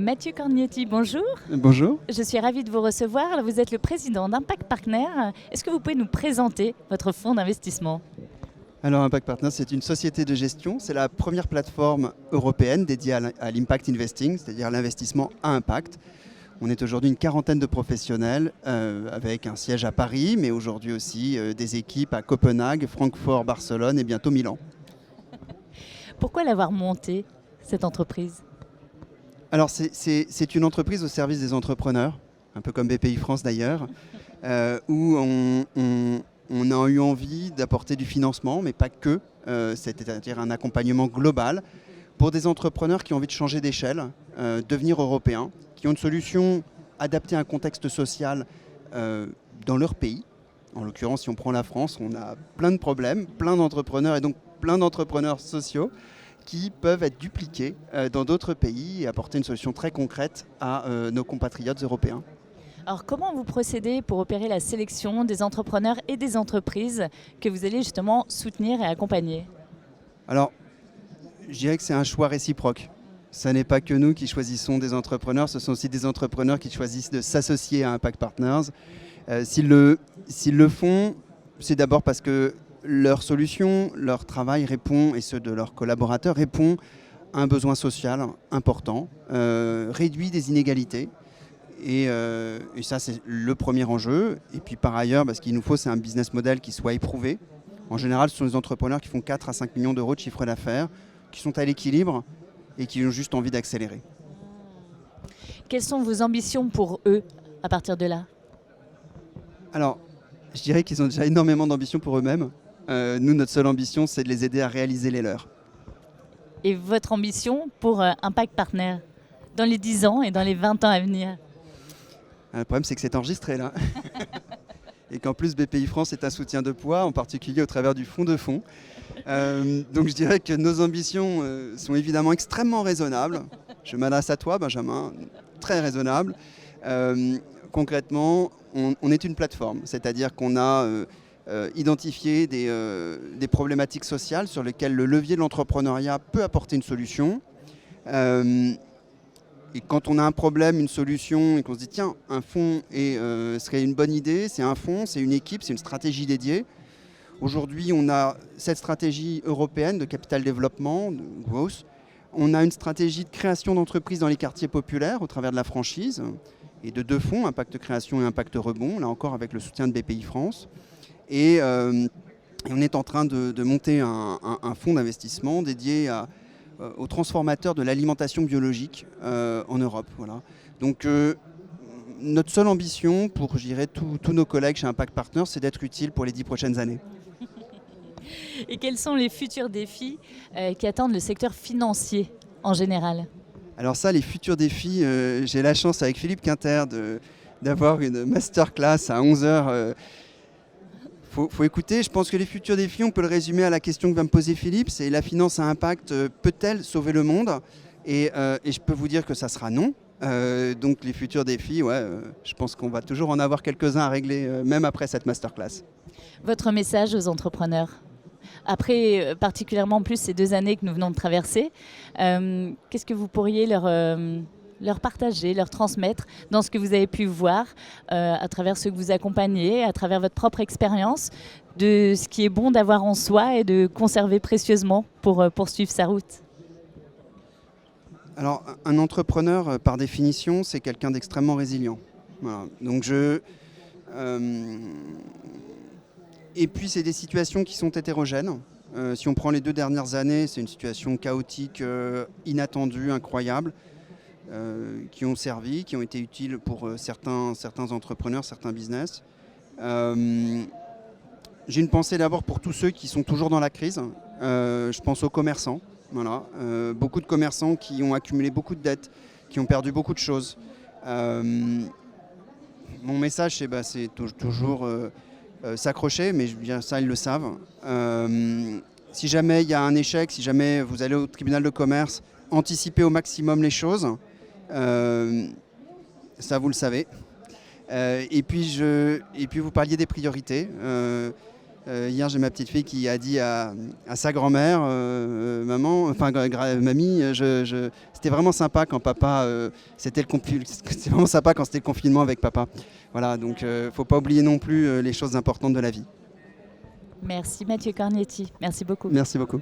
Mathieu Cornietti, bonjour. Bonjour. Je suis ravie de vous recevoir. Vous êtes le président d'Impact Partner. Est-ce que vous pouvez nous présenter votre fonds d'investissement ? Alors Impact Partners, c'est une société de gestion. C'est la première plateforme européenne dédiée à l'impact investing, c'est-à-dire l'investissement à impact. On est aujourd'hui une quarantaine de professionnels avec un siège à Paris, mais aujourd'hui aussi des équipes à Copenhague, Francfort, Barcelone et bientôt Milan. Pourquoi l'avoir montée, cette entreprise ? Alors c'est une entreprise au service des entrepreneurs, un peu comme BPI France d'ailleurs, où on a eu envie d'apporter du financement, mais pas que, c'est-à-dire un accompagnement global pour des entrepreneurs qui ont envie de changer d'échelle, devenir européens, qui ont une solution adaptée à un contexte social dans leur pays. En l'occurrence, si on prend la France, on a plein de problèmes, plein d'entrepreneurs et donc plein d'entrepreneurs sociaux qui peuvent être dupliqués dans d'autres pays et apporter une solution très concrète à nos compatriotes européens. Alors comment vous procédez pour opérer la sélection des entrepreneurs et des entreprises que vous allez justement soutenir et accompagner ? Alors, je dirais que c'est un choix réciproque. Ce n'est pas que nous qui choisissons des entrepreneurs, ce sont aussi des entrepreneurs qui choisissent de s'associer à Impact Partners. S'ils le font, c'est d'abord parce que leur solution, leur travail répond, et ceux de leurs collaborateurs, répond à un besoin social important, réduit des inégalités. Et ça, c'est le premier enjeu. Et puis par ailleurs, ce qu'il nous faut, c'est un business model qui soit éprouvé. En général, ce sont des entrepreneurs qui font 4 à 5 millions d'euros de chiffre d'affaires, qui sont à l'équilibre et qui ont juste envie d'accélérer. Quelles sont vos ambitions pour eux à partir de là ? Alors, je dirais qu'ils ont déjà énormément d'ambition pour eux-mêmes. Nous, notre seule ambition, c'est de les aider à réaliser les leurs. Et votre ambition pour Impact Partner dans les 10 ans et dans les 20 ans à venir ? Le problème, c'est que c'est enregistré là. Et qu'en plus, BPI France est un soutien de poids, en particulier au travers du fonds de fonds. Donc je dirais que nos ambitions sont évidemment extrêmement raisonnables. Je m'adresse à toi, Benjamin, très raisonnable. Concrètement, on est une plateforme, c'est-à-dire qu'on a identifié des problématiques sociales sur lesquelles le levier de l'entrepreneuriat peut apporter une solution. Et quand on a un problème, une solution, et qu'on se dit tiens, un fonds serait une bonne idée, c'est un fonds, c'est une équipe, c'est une stratégie dédiée. Aujourd'hui, on a cette stratégie européenne de capital développement, de growth. On a une stratégie de création d'entreprises dans les quartiers populaires au travers de la franchise et de 2 fonds, Impact Création et Impact Rebond, là encore avec le soutien de BPI France. Et on est en train de monter un fonds d'investissement dédié aux transformateurs de l'alimentation biologique en Europe. Voilà. Donc notre seule ambition pour, je dirais, tous nos collègues chez Impact Partners, c'est d'être utile pour les 10 prochaines années. Et quels sont les futurs défis qui attendent le secteur financier en général ? Alors ça, les futurs défis, j'ai la chance avec Philippe Quinter d'avoir une masterclass à 11h. Faut écouter. Je pense que les futurs défis, on peut le résumer à la question que va me poser Philippe, c'est la finance à impact peut-elle sauver le monde ? Et je peux vous dire que ça sera non. Donc les futurs défis, je pense qu'on va toujours en avoir quelques-uns à régler, même après cette masterclass. Votre message aux entrepreneurs ? Après, particulièrement plus ces 2 années que nous venons de traverser, qu'est-ce que vous pourriez leur partager, leur transmettre dans ce que vous avez pu voir à travers ceux que vous accompagnez, à travers votre propre expérience, de ce qui est bon d'avoir en soi et de conserver précieusement pour poursuivre sa route ? Alors, un entrepreneur, par définition, c'est quelqu'un d'extrêmement résilient. Voilà. Donc et puis, c'est des situations qui sont hétérogènes. Si on prend les 2 dernières années, c'est une situation chaotique, inattendue, incroyable, qui ont servi, qui ont été utiles pour certains entrepreneurs, certains business. J'ai une pensée d'abord pour tous ceux qui sont toujours dans la crise. Je pense aux commerçants. Voilà. Beaucoup de commerçants qui ont accumulé beaucoup de dettes, qui ont perdu beaucoup de choses. Mon message, c'est toujours s'accrocher, mais ça, ils le savent. Si jamais il y a un échec, si jamais vous allez au tribunal de commerce, anticipez au maximum les choses. Ça, vous le savez. Et puis, vous parliez des priorités. Hier, j'ai ma petite fille qui a dit à sa grand-mère, maman, enfin mamie, c'était vraiment sympa quand papa, c'était vraiment sympa quand c'était le confinement avec papa. Voilà, donc faut pas oublier non plus les choses importantes de la vie. Merci Mathieu Cornetti, merci beaucoup. Merci beaucoup.